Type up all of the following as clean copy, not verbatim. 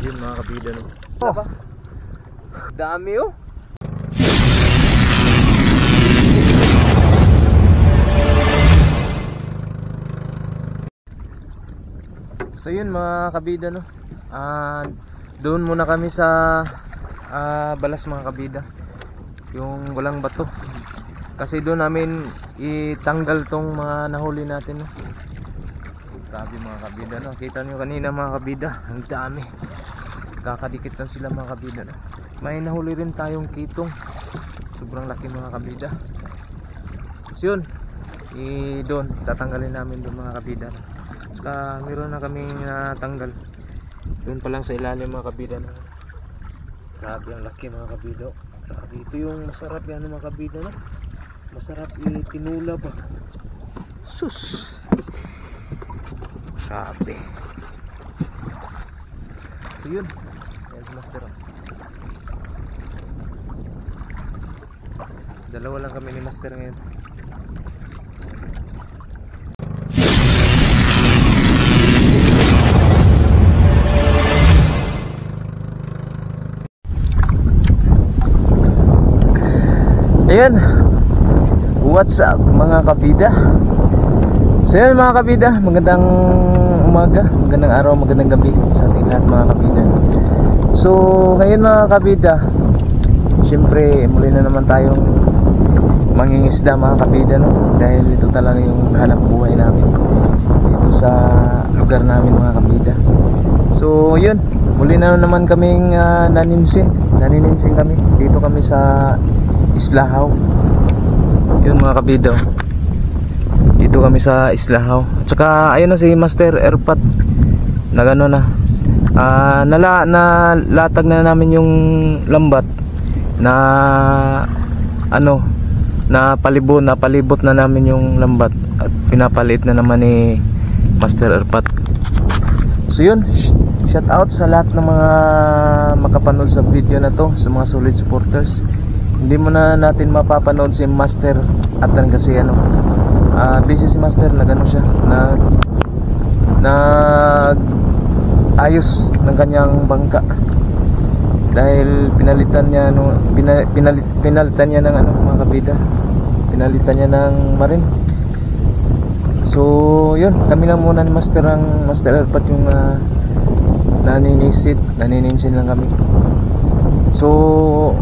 Yun mga kabida, no? Oh, dami oh. So yun mga kabida, no? Doon muna kami sa balas mga kabida, yung walang bato, kasi doon namin itanggal tong mga nahuli natin, no? Grabe mga kabida, no? Kita nyo kanina mga kabida, ang dami, kakadikit lang sila mga kabida, no? May nahuli rin tayong kitong, sobrang laki mga kabida. So yun, doon tatanggalin namin doon mga kabida. Saka meron na kaming natanggal doon pa lang sa ilalim mga kabida, no? Grabe ang laki mga kabida. Grabe, ito yung masarap yan mga kabida, no? Masarap tinula ba? Sus, grabe. So yun, yan si Master. Dalawa lang kami ni Master ngayon. Ayan, what's up mga kabida? So yun mga kabida, magandang umaga, magandang araw, magandang gabi sa ating lahat mga kabida. So ngayon mga kabida, syempre muli na naman tayong mangingisda mga kabida, no? Dahil ito talaga yung hanap buhay namin dito sa lugar namin mga kabida. So yun, muli na naman kaming naninsin kami. Dito kami sa Islahaw. Yun mga kabida, dito kami sa Islahaw. At saka ayun na si Master Erpat, nagano na, nalatag na namin yung lambat na ano, napalibot na namin yung lambat at pinapalit na naman ni Master Erpat. So yun, shout out sa lahat ng mga makapanood sa video na to, sa mga solid supporters. Hindi mo na natin mapapanood si Master Atan kasi ano, busy si Master, nagano siya, nag ayos ng kanyang bangka dahil pinalitan niya pinalitan niya ng ano mga kabida, pinalitan niya ng marine. So yun, kami lang muna ni Master, ang Master Erpat yung nanininsin lang kami. So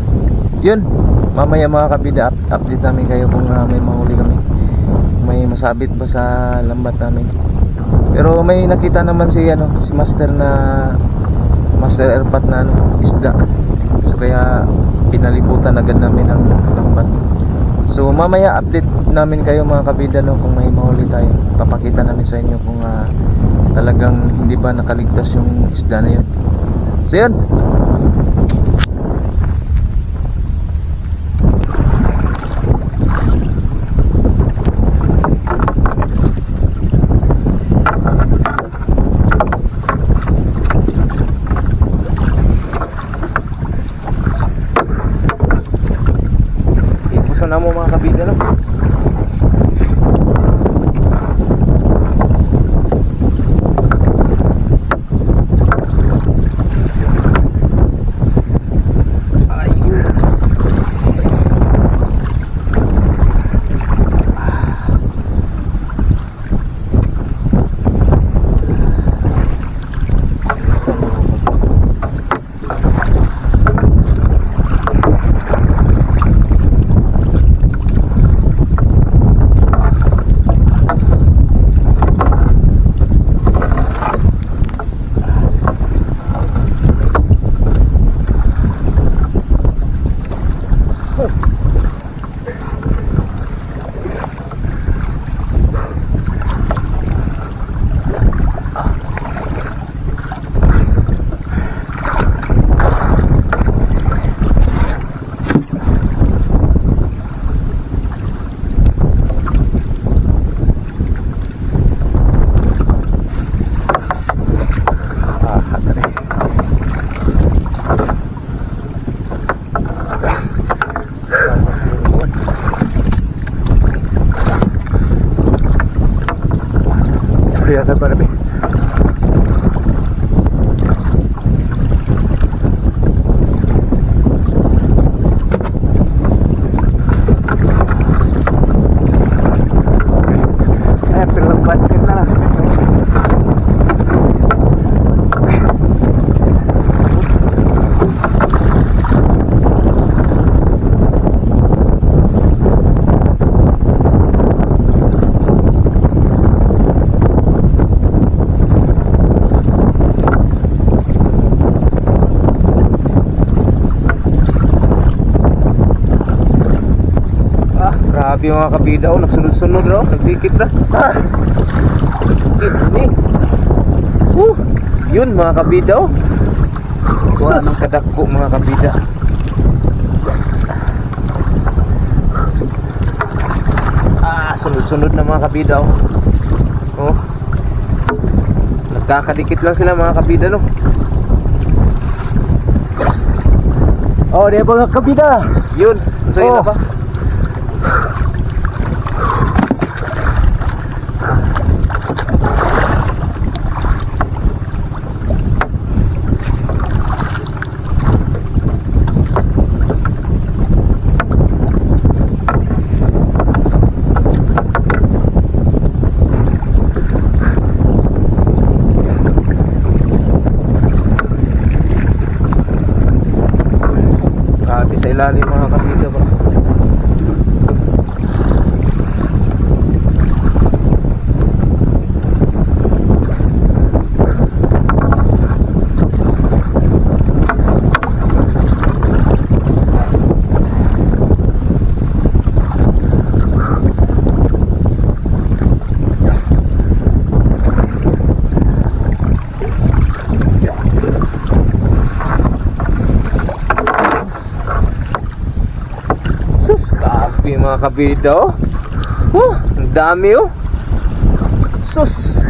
yun, mamaya mga kabida update namin kayo kung may mahuli kami, may masabit ba sa lambat namin. Pero may nakita naman si Master na Master Erpat na isda. So kaya pinalibutan agad namin ang lambat. So mamaya update namin kayo mga kabida, no, kung may mahuli tayo. Papakita namin sa inyo kung talagang hindi ba nakaligtas yung isda na yun. So yun, na mo mga kabida, no? Grabe mga kabida, oh, nagsunod-sunod raw, nagdikit na. Ini. Yun mga kabida, oh. Sus, kadako mga kabida. Sunod-sunod na mga kabida, oh. Oh. Nagkakadikit lang sila mga kabida, no. Oh, dia mga kabida. Yun, sa'yo na ba? Sa ilalim mga kabida ba? Mga kabida, oh. Ang dami, oh. Sus.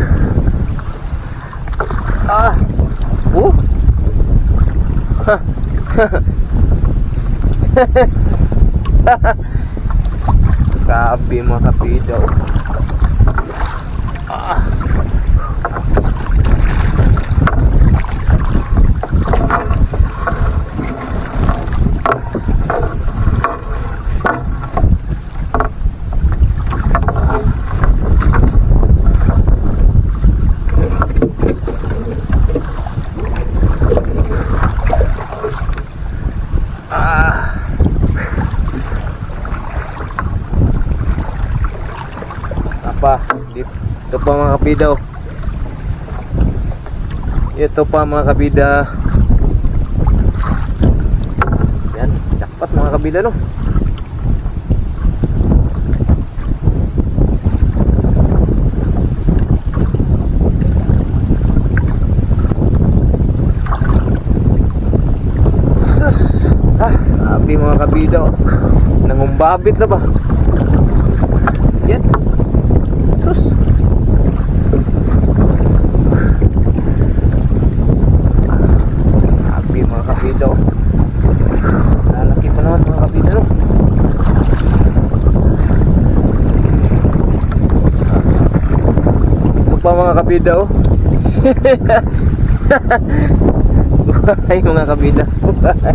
Grabe mga kabida, oh. Ito pa mga kabida, oh. Ito pa mga kabida. Yan, dapat mga kabida, no. Sus. Grabe mga kabida, oh. Nangumbabit na ba? Yan. Sus. Grabe mga kabida, oh. Lalaki pa naman mga kabida, no. Ito pa mga kabida, oh. Buhay mga kabida. Buhay.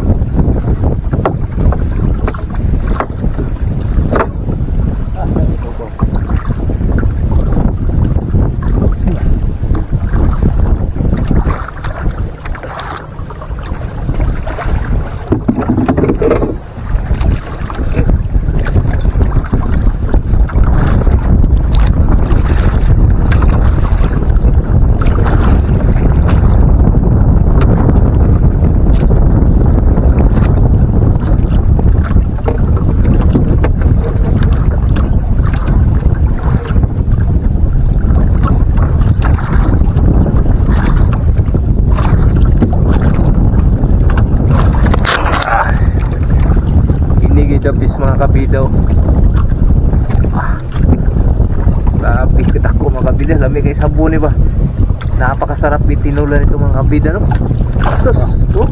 Dabis mga kabida, oh. Grabe kitako mga kabida. Lami kay sabuni ba. Napakasarap itinulan ito mga kabida, no. Sus, oh.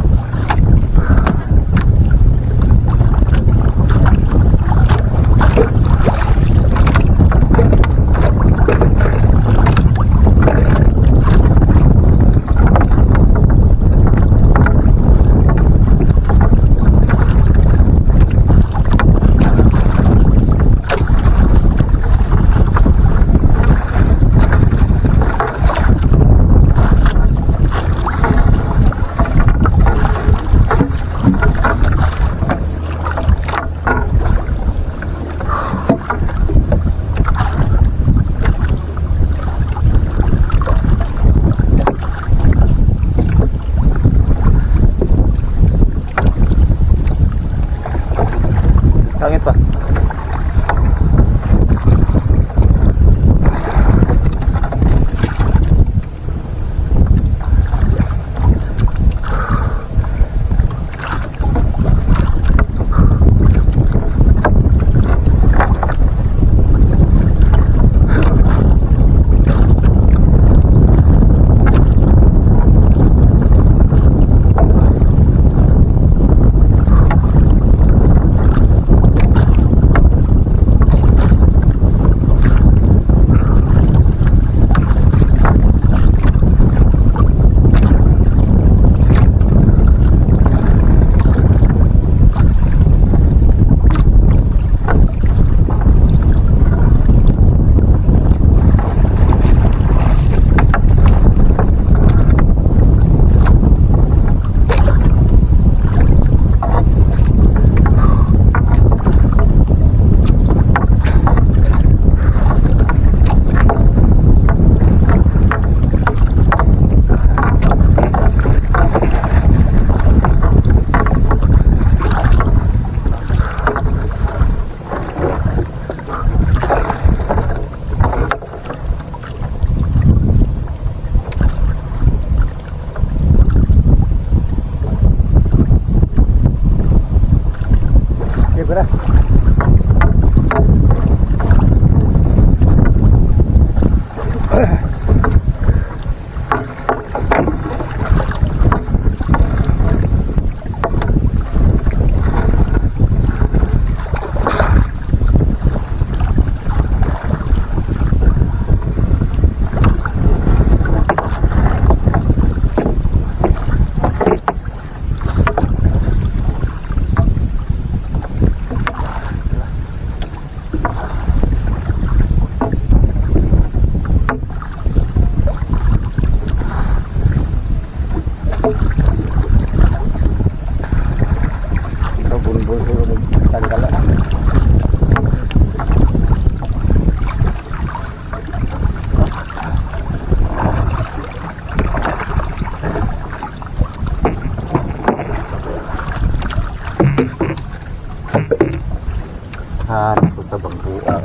tabang buwa.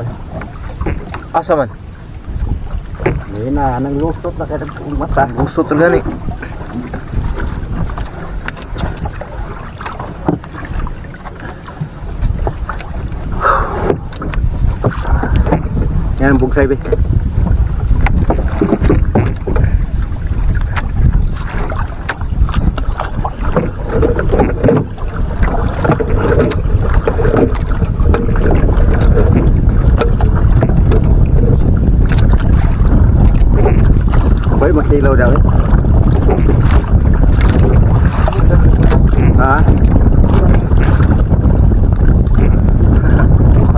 Asa man? Ngayon na, nang lusot na kaya ng mata. Gusto talaga ni. Yan ang bugsay be. Boy, makilaw daw eh. Ha?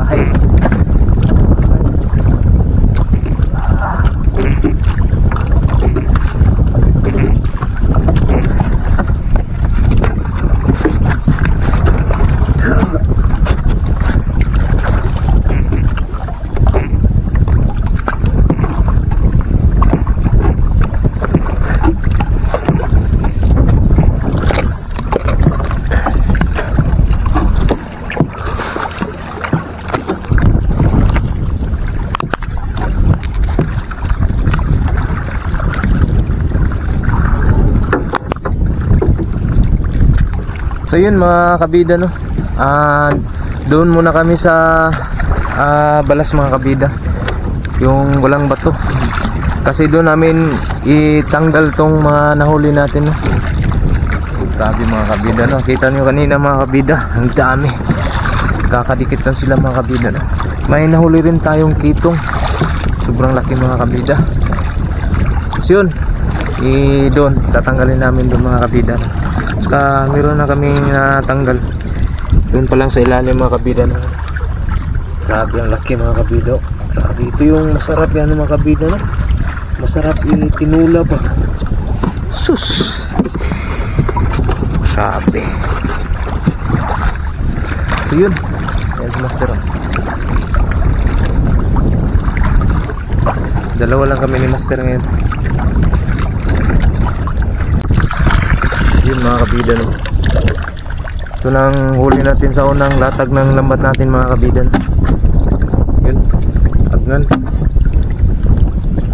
Ay. So yun mga kabida, no, doon muna kami sa balas mga kabida, yung walang bato, kasi doon namin itanggal tong mga nahuli natin, no. Grabe mga kabida, no, kita nyo kanina mga kabida, ang dami, kakadikit lang sila mga kabida, no. May nahuli rin tayong kitong, sobrang laki mga kabida. So yun, doon tatanggalin namin doon mga kabida. Saka meron na kaming natanggal doon pa lang sa ilalim mga kabida, no? Grabe ang laki mga kabida. Grabe, ito yung masarap yan mga kabida, no? Masarap yung tinula pa. Sus, sabi. So yun, yan si Master, oh. Dalawa lang kami ni Master ngayon. Yun mga kabida, no? Ito nang huli natin sa unang latag ng lambat natin mga kabida, no? Yun, agnan.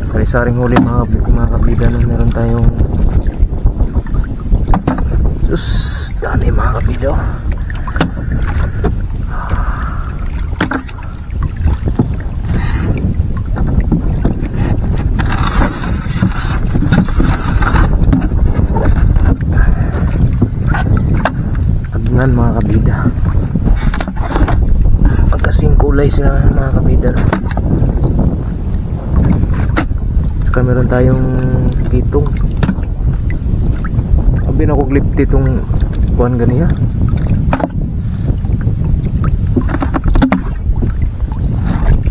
Sari-saring huli mga kabida, no? Meron tayong sus, dami mga kabida, oh. Mga kabida, magkasing kulay sila mga kabida, no? Saka meron tayong kitong, sabi na ko clip ditong kuhan ganiya.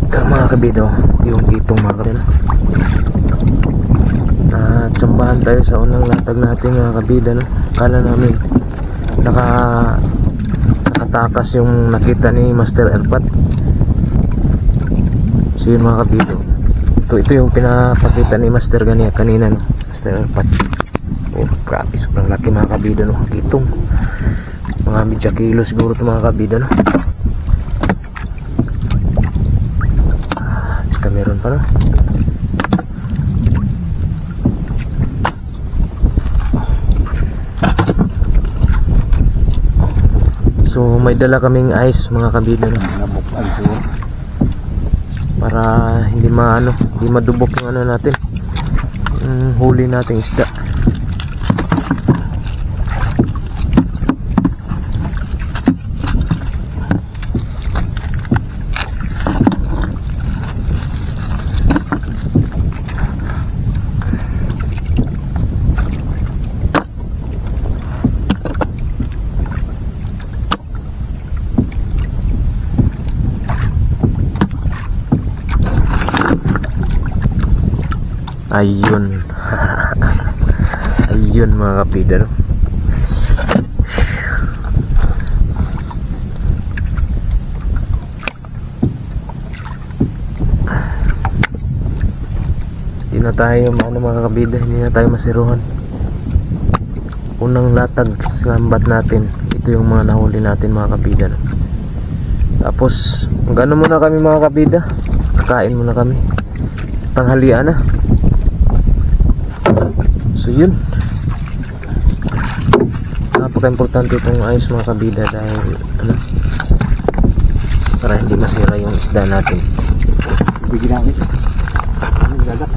Ito mga kabida, ito yung kitong mga kabida, at sambahan tayo sa unang latag natin mga kabida, no? Kala namin nakatakas yung nakita ni Master Erpat. So yun mga kabida, ito yung pinapakita ni Master kanina, no? Master Erpat. Oh grabe, sobrang laki mga kabida, no? Kitong mga medya kilo siguro ito mga kabida, no? Saka meron pa, no? So may dala kaming ice mga kabida, no? Para hindi madubok yung ano natin, huli nating isda. Ayun. Ayun mga kabida, no? Hindi na tayo mga kabida, hindi na tayo masiruhan. Unang latag sa lambat natin, ito yung mga nahuli natin mga kabida, no? Tapos mag-ano muna kami mga kabida, kakain muna kami, tanghalian na. So yun, napaka-importante itong ayos mga kabida dahil ano, para hindi masira yung isda natin. Bigyan namin. Ano gagat?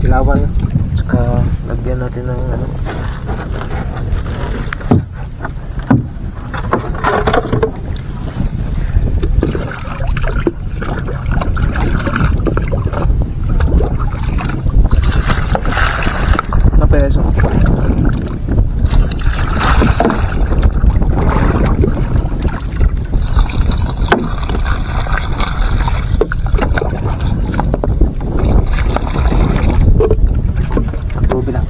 Ilawan. Tsaka lagyan natin ng ano, peso. Tubig lang.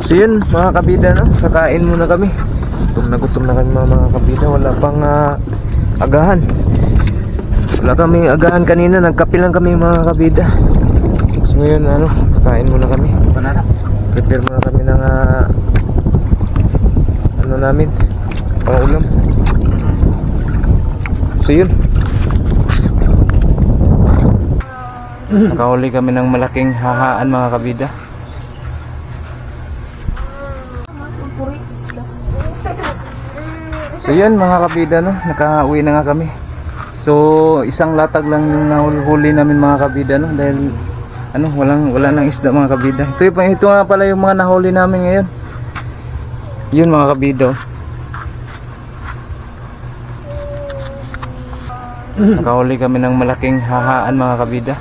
So yun mga kabida, no? Kakain muna kami. Gutom na kami mga kabida. Wala pang agahan. Wala kaming agahan kanina. Nagkape lang kami mga kabida. So ngayon ano, kakain muna kami. Banana. Prepare muna kami ng ano namin, pang ulam. So yun, nakahuli kami ng malaking hahaan mga kabida. So yun mga kabida, no? Nakauwi na nga kami. So isang latag lang yung nahuli namin mga kabida, no? Dahil ano, wala nang isda mga kabida. Ito nga pala yung mga nahuli namin ngayon. Yun mga kabida, oh. Nakahuli kami ng malaking hahaan mga kabida.